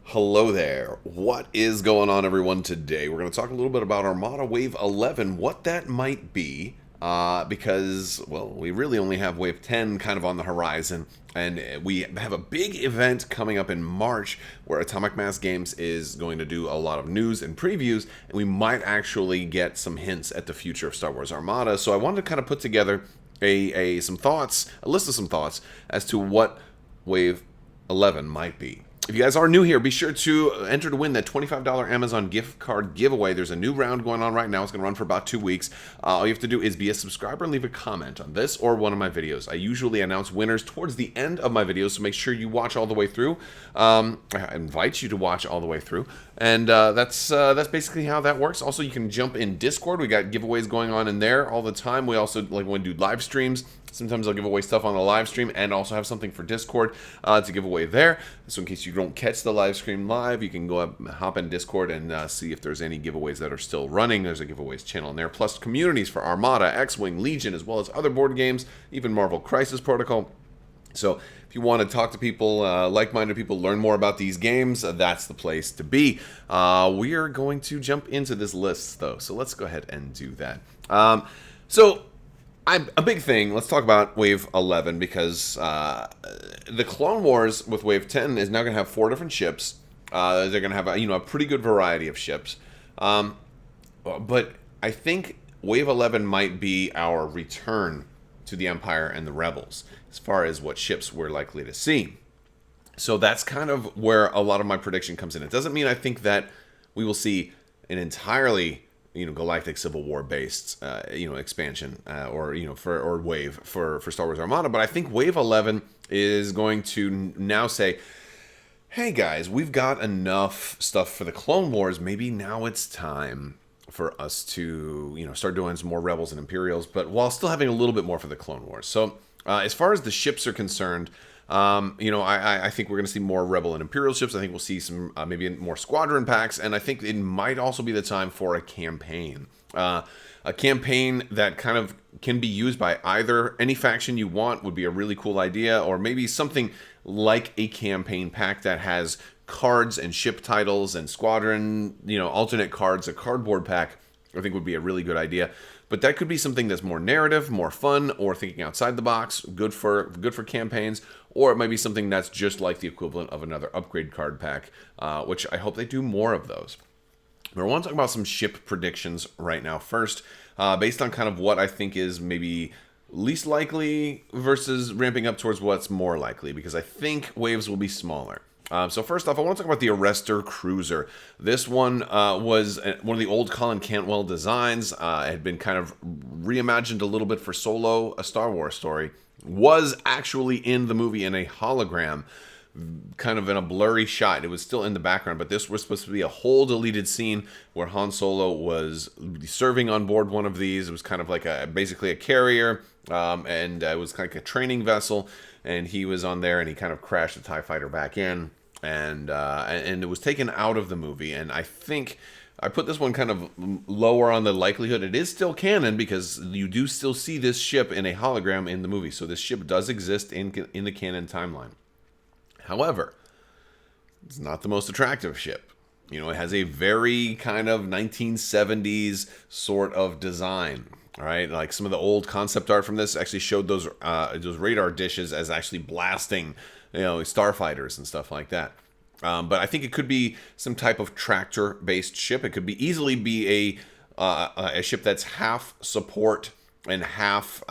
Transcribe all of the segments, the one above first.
Hello there. What is going on, everyone? Today we're going to talk a little bit about Armada Wave 11, what that might be, because, well, we really only have Wave 10 kind of on the horizon, and we have a big event coming up in March where Atomic Mass Games is going to do a lot of news and previews, and we might actually get some hints at the future of Star Wars Armada. So I wanted to kind of put together a list of some thoughts as to what Wave 11 might be. If you guys are new here, be sure to enter to win that $25 Amazon gift card giveaway. There's a new round going on right now. It's going to run for about 2 weeks. All you have to do is be a subscriber and leave a comment on this or one of my videos. I usually announce winners towards the end of my videos, so make sure you watch all the way through. I invite you to watch all the way through. And that's basically how that works. Also, you can jump in Discord. We got giveaways going on in there all the time. We also want to do live streams. Sometimes I'll give away stuff on the live stream and also have something for Discord to give away there. So in case you don't catch the live stream live, you can go up, hop in Discord and see if there's any giveaways that are still running. There's a giveaways channel in there, plus communities for Armada, X-Wing, Legion, as well as other board games, even Marvel Crisis Protocol. So if you want to talk to people, like-minded people, learn more about these games, that's the place to be. We are going to jump into this list, though, so let's go ahead and do that. A big thing, let's talk about Wave 11, because the Clone Wars with Wave 10 is now going to have 4 different ships. They're going to have a pretty good variety of ships. But I think Wave 11 might be our return to the Empire and the Rebels, as far as what ships we're likely to see. So that's kind of where a lot of my prediction comes in. It doesn't mean I think that we will see an entirely Galactic Civil War based, expansion or wave for Star Wars Armada. But I think Wave 11 is going to now say, hey guys, we've got enough stuff for the Clone Wars. Maybe now it's time for us to, start doing some more Rebels and Imperials, but while still having a little bit more for the Clone Wars. So as far as the ships are concerned, I think we're going to see more Rebel and Imperial ships. I think we'll see some maybe more Squadron packs, and I think it might also be the time for a campaign. A campaign that kind of can be used by either any faction you want would be a really cool idea, or maybe something like a campaign pack that has cards and ship titles and squadron, alternate cards, a cardboard pack, I think would be a really good idea. But that could be something that's more narrative, more fun, or thinking outside the box, good for campaigns, or it might be something that's just like the equivalent of another upgrade card pack, which I hope they do more of those. But I want to talk about some ship predictions right now first, based on kind of what I think is maybe least likely versus ramping up towards what's more likely, because I think waves will be smaller. So first off, I want to talk about the Arrestor Cruiser. This one was one of the old Colin Cantwell designs. It had been kind of reimagined a little bit for Solo, a Star Wars story. Was actually in the movie in a hologram, kind of in a blurry shot. It was still in the background, but this was supposed to be a whole deleted scene where Han Solo was serving on board one of these. It was kind of like basically a carrier, and it was kind of like a training vessel, and he was on there, and he kind of crashed the TIE fighter back in, and it was taken out of the movie. And I think I put this one kind of lower on the likelihood. It is still canon because you do still see this ship in a hologram in the movie, so this ship does exist in the canon timeline. However, it's not the most attractive ship. It has a very kind of 1970s sort of design. All right, like some of the old concept art from this actually showed those radar dishes as actually blasting, starfighters and stuff like that. But I think it could be some type of tractor-based ship. It could easily be a ship that's half support and half,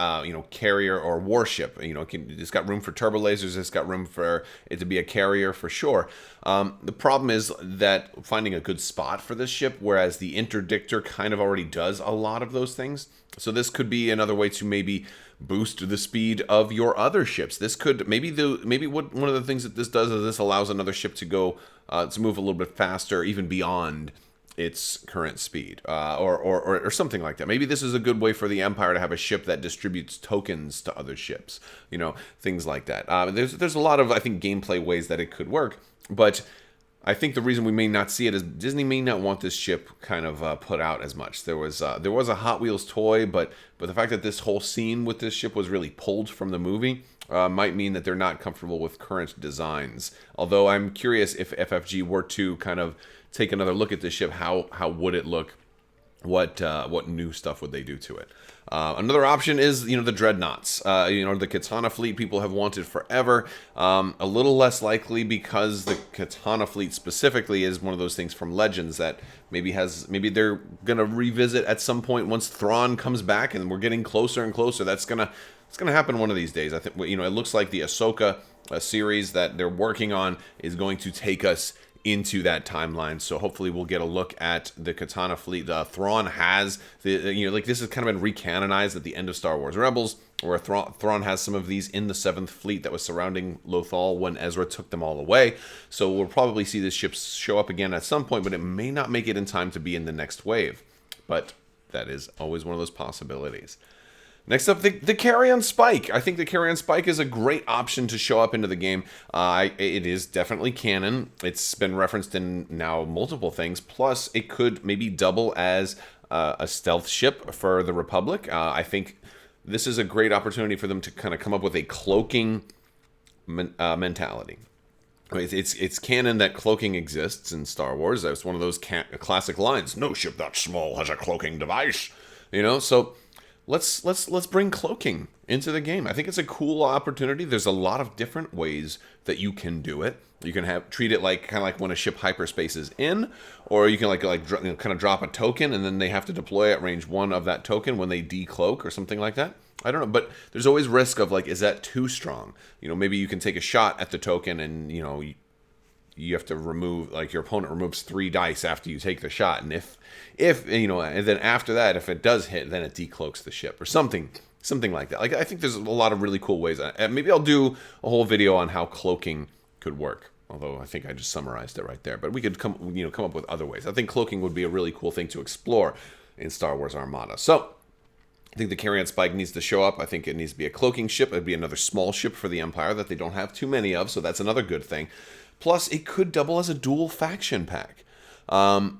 carrier or warship. It's got room for turbo lasers. It's got room for it to be a carrier for sure. The problem is that finding a good spot for this ship, whereas the interdictor kind of already does a lot of those things. So this could be another way to maybe boost the speed of your other ships. This could one of the things that this does is this allows another ship to go to move a little bit faster, even beyond its current speed, or something like that. Maybe this is a good way for the Empire to have a ship that distributes tokens to other ships, things like that. There's a lot of, I think, gameplay ways that it could work, but I think the reason we may not see it is Disney may not want this ship kind of put out as much. There was a Hot Wheels toy, but the fact that this whole scene with this ship was really pulled from the movie, might mean that they're not comfortable with current designs. Although I'm curious if FFG were to kind of take another look at this ship, how would it look? What new stuff would they do to it? Another option is, the dreadnoughts. The Katana Fleet people have wanted forever. A little less likely because the Katana Fleet specifically is one of those things from Legends that maybe they're gonna revisit at some point once Thrawn comes back, and we're getting closer and closer. It's gonna happen one of these days. I think it looks like the Ahsoka series that they're working on is going to take us into that timeline. So hopefully we'll get a look at the Katana Fleet. Thrawn has this has kind of been recanonized at the end of Star Wars Rebels, where Thrawn has some of these in the 7th Fleet that was surrounding Lothal when Ezra took them all away. So we'll probably see this ship show up again at some point, but it may not make it in time to be in the next wave. But that is always one of those possibilities. Next up, the Carrion Spike. I think the Carrion Spike is a great option to show up into the game. It is definitely canon. It's been referenced in now multiple things. Plus, it could maybe double as a stealth ship for the Republic. I think this is a great opportunity for them to kind of come up with a cloaking mentality. It's canon that cloaking exists in Star Wars. That's one of those classic lines. No ship that small has a cloaking device. So let's bring cloaking into the game. I think it's a cool opportunity. There's a lot of different ways that you can do it. You can treat it kind of like when a ship hyperspaces in, or you can kind of drop a token and then they have to deploy at range 1 of that token when they decloak or something like that. I don't know, but there's always risk of is that too strong? Maybe you can take a shot at the token and you have to remove, your opponent removes 3 dice after you take the shot, and if and then after that, if it does hit, then it decloaks the ship or something like that. I think there's a lot of really cool ways. Maybe I'll do a whole video on how cloaking could work. Although I think I just summarized it right there, but we could come up with other ways. I think cloaking would be a really cool thing to explore in Star Wars Armada. So I think the Carrion Spike needs to show up. I think it needs to be a cloaking ship. It'd be another small ship for the Empire that they don't have too many of, so that's another good thing. Plus, it could double as a dual faction pack.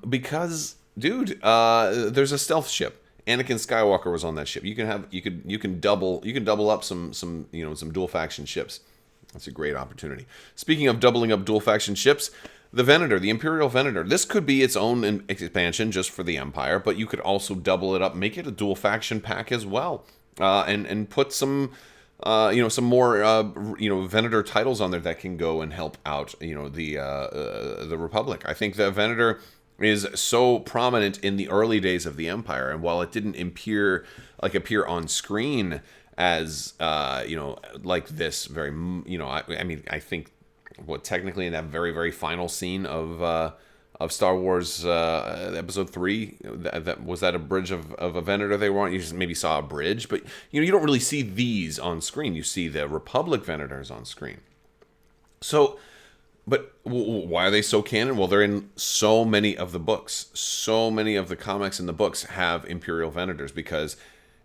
Because, dude, there's a stealth ship. Anakin Skywalker was on that ship. You can double up some dual faction ships. That's a great opportunity. Speaking of doubling up dual faction ships, the Venator, the Imperial Venator. This could be its own expansion just for the Empire, but you could also double it up, make it a dual faction pack as well, and put some more Venator titles on there that can go and help out the Republic. I think the Venator is so prominent in the early days of the Empire, and while it didn't appear on screen as like this very I think technically in that very, very final scene of Star Wars Episode 3, that was that a bridge of a Venator they were on. You just maybe saw a bridge, but you don't really see these on screen. You see the Republic Venators on screen. So, but why are they so canon? Well, they're in so many of the books. So many of the comics and the books have Imperial Venators because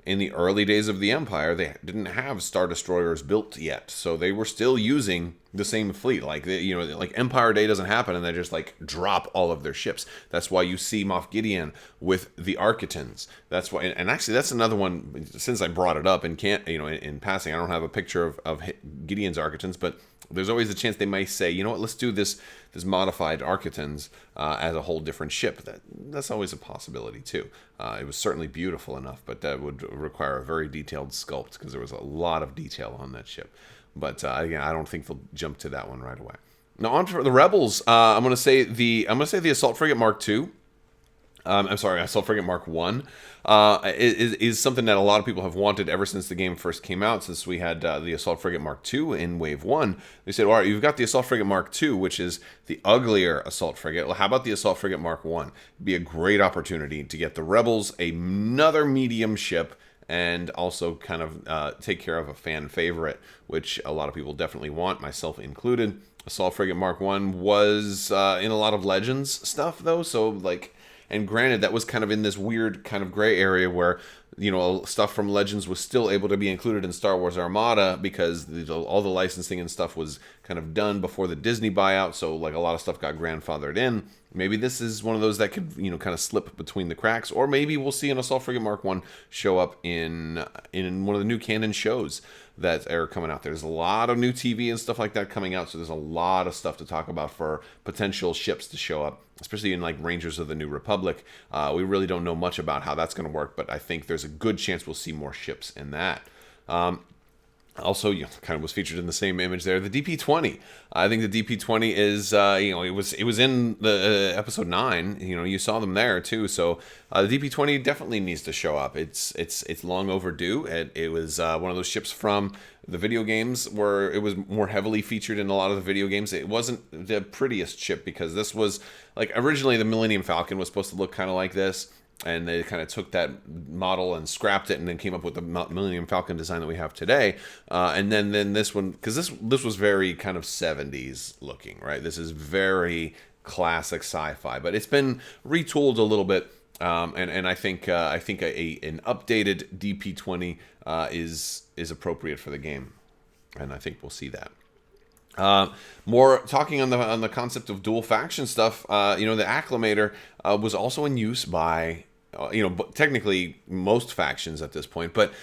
in the early days of the Empire, they didn't have Star Destroyers built yet, so they were still using the same fleet. Empire Day doesn't happen, and they just drop all of their ships. That's why you see Moff Gideon with the Architans. That's why, and actually, that's another one. Since I brought it up in in passing, I don't have a picture of Gideon's Architans, but there's always a chance they might say, let's do this modified Architans as a whole different ship. That's always a possibility too. It was certainly beautiful enough, but that would require a very detailed sculpt because there was a lot of detail on that ship. But again, I don't think they'll jump to that one right away. Now on to the Rebels. I'm going to say the Assault Frigate Mark II. Assault Frigate Mark 1 is something that a lot of people have wanted ever since the game first came out, since we had the Assault Frigate Mark 2 in Wave 1. They said, all right, you've got the Assault Frigate Mark 2, which is the uglier Assault Frigate. Well, how about the Assault Frigate Mark 1? It'd be a great opportunity to get the Rebels another medium ship and also kind of take care of a fan favorite, which a lot of people definitely want, myself included. Assault Frigate Mark 1 was in a lot of Legends stuff, though, so and granted, that was kind of in this weird kind of gray area where stuff from Legends was still able to be included in Star Wars Armada because all the licensing and stuff was kind of done before the Disney buyout, so like a lot of stuff got grandfathered in. Maybe this is one of those that could, kind of slip between the cracks, or maybe we'll see an Assault Frigate Mark 1 show up in one of the new canon shows that are coming out. There's a lot of new TV and stuff like that coming out, so there's a lot of stuff to talk about for potential ships to show up, especially in like Rangers of the New Republic. We really don't know much about how that's going to work, but I think there's a good chance we'll see more ships in that. Also, kind of was featured in the same image there. The DP-20. I think the DP-20 is, it was in the episode 9. You saw them there too. So the DP-20 definitely needs to show up. It's long overdue. It was one of those ships from the video games where it was more heavily featured in a lot of the video games. It wasn't the prettiest ship because this was like originally the Millennium Falcon was supposed to look kind of like this. And they kind of took that model and scrapped it and then came up with the Millennium Falcon design that we have today. And then this one, because this was very kind of 70s looking, right? This is very classic sci-fi, but it's been retooled a little bit. And I think an updated DP-20 is appropriate for the game. And I think we'll see that. More talking on the concept of dual faction stuff. The Acclamator was also in use by technically most factions at this point, but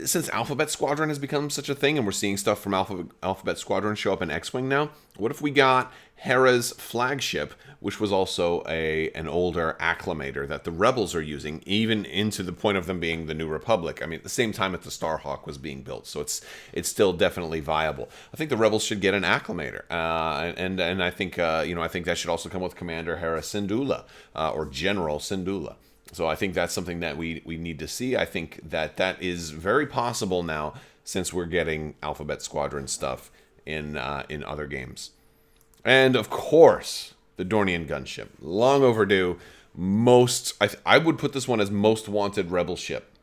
since Alphabet Squadron has become such a thing, and we're seeing stuff from Alphabet Squadron show up in X-Wing now, what if we got Hera's flagship, which was also an older Acclamator that the Rebels are using, even into the point of them being the New Republic. I mean, at the same time that the Starhawk was being built, so it's still definitely viable. I think the Rebels should get an Acclamator, and I think I think that should also come with Commander Hera Syndulla or General Syndulla. So I think that's something that we need to see. I think that is very possible now since we're getting Alphabet Squadron stuff in other games. And of course, the Dornian gunship, long overdue. I would put this one as most wanted rebel ship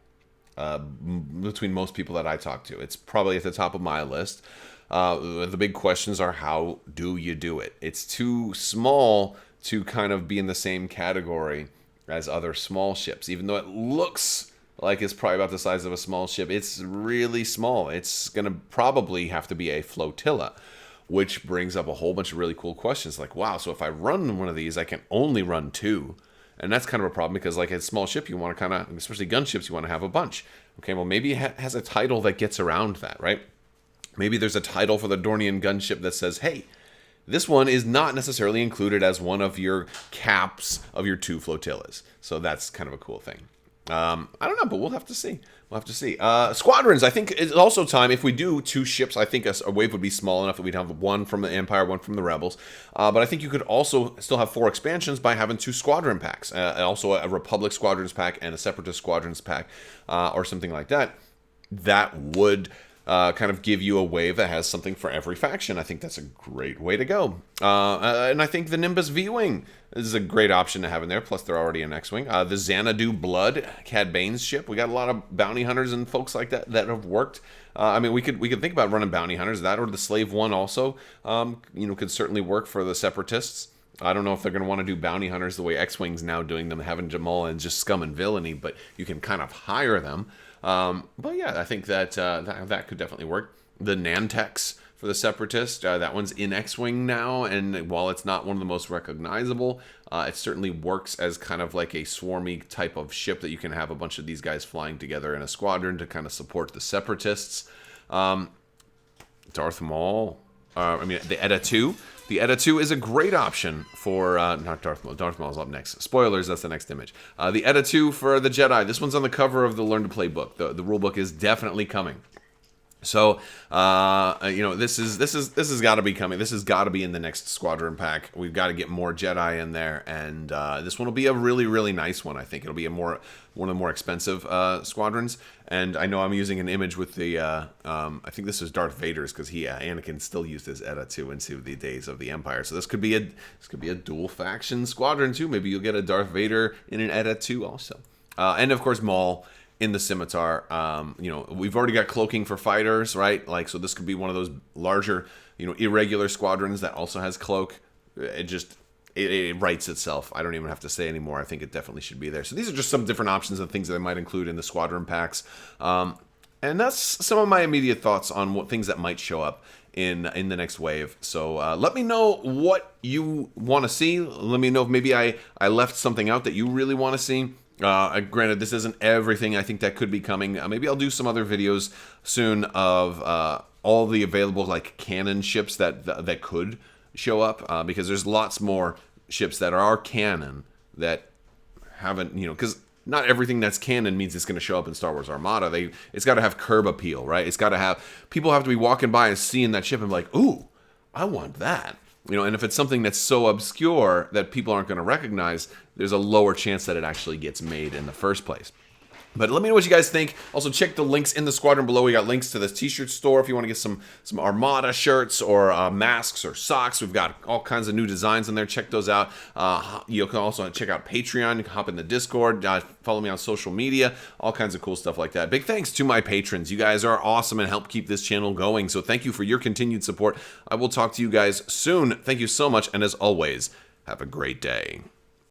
between most people that I talk to. It's probably at the top of my list. The big questions are, how do you do it? It's too small to kind of be in the same category as other small ships. Even though it looks like it's probably about the size of a small ship, it's really small. It's going to probably have to be a flotilla, which brings up a whole bunch of really cool questions. Like, wow, so if I run one of these, I can only run 2. And that's kind of a problem because, like, a small ship, you want to kind of, especially gunships, you want to have a bunch. Okay, well, maybe it has a title that gets around that, right? Maybe there's a title for the Dornian gunship that says, hey, this one is not necessarily included as one of your caps of your 2 flotillas. So that's kind of a cool thing. I don't know, but we'll have to see. Squadrons, I think it's also time, if we do 2 ships, I think a wave would be small enough that we'd have one from the Empire, one from the Rebels. But I think you could also still have 4 expansions by having 2 squadron packs. Also a Republic Squadrons pack and a Separatist Squadrons pack, or something like that. That would kind of give you a wave that has something for every faction. I think that's a great way to go. And I think the Nimbus V-Wing is a great option to have in there. Plus, they're already in X-Wing. The Xanadu Blood, Cad Bane's ship. We got a lot of bounty hunters and folks like that have worked. I mean, we could think about running bounty hunters. That or the Slave One also, could certainly work for the Separatists. I don't know if they're going to want to do bounty hunters the way X-Wing's now doing them, having Jamal and just scum and villainy, but you can kind of hire them. But yeah, I think that could definitely work. The Nantex for the Separatists, that one's in X-Wing now, and while it's not one of the most recognizable, it certainly works as kind of like a swarmy type of ship that you can have a bunch of these guys flying together in a squadron to kind of support the Separatists. Darth Maul, the Edda 2. The Edda 2 is a great option for, not Darth Maul. Darth Maul's up next. Spoilers, that's the next image. The Edda 2 for the Jedi. This one's on the cover of the Learn to Play book. The rule book is definitely coming. So, this has got to be coming. This has got to be in the next Squadron pack. We've got to get more Jedi in there, and this one will be a really, really nice one. I think it'll be one of the more expensive Squadrons. And I know I'm using an image with the, I think this is Darth Vader's because Anakin still used his Edda 2 into the days of the Empire. So this could be a dual faction Squadron too. Maybe you'll get a Darth Vader in an Edda 2 also. And of course Maul in the Scimitar. We've already got cloaking for fighters, right? Like, so this could be one of those larger, irregular squadrons that also has cloak. it writes itself. I don't even have to say anymore. I think it definitely should be there. So these are just some different options and things that I might include in the squadron packs. And that's some of my immediate thoughts on what things that might show up in the next wave. So let me know what you want to see. Let me know if maybe I left something out that you really want to see. Granted, this isn't everything I think that could be coming. Maybe I'll do some other videos soon of all the available like cannon ships that could show up, because there's lots more ships that are canon that haven't, because not everything that's canon means it's going to show up in Star Wars Armada. It's got to have curb appeal, right? It's got to have, people have to be walking by and seeing that ship and be like, ooh, I want that. And if it's something that's so obscure that people aren't going to recognize, there's a lower chance that it actually gets made in the first place. But let me know what you guys think. Also, check the links in the squadron below. We got links to this t-shirt store if you want to get some Armada shirts or masks or socks. We've got all kinds of new designs in there. Check those out. You can also check out Patreon. You can hop in the Discord. Follow me on social media. All kinds of cool stuff like that. Big thanks to my patrons. You guys are awesome and help keep this channel going. So thank you for your continued support. I will talk to you guys soon. Thank you so much. And as always, have a great day.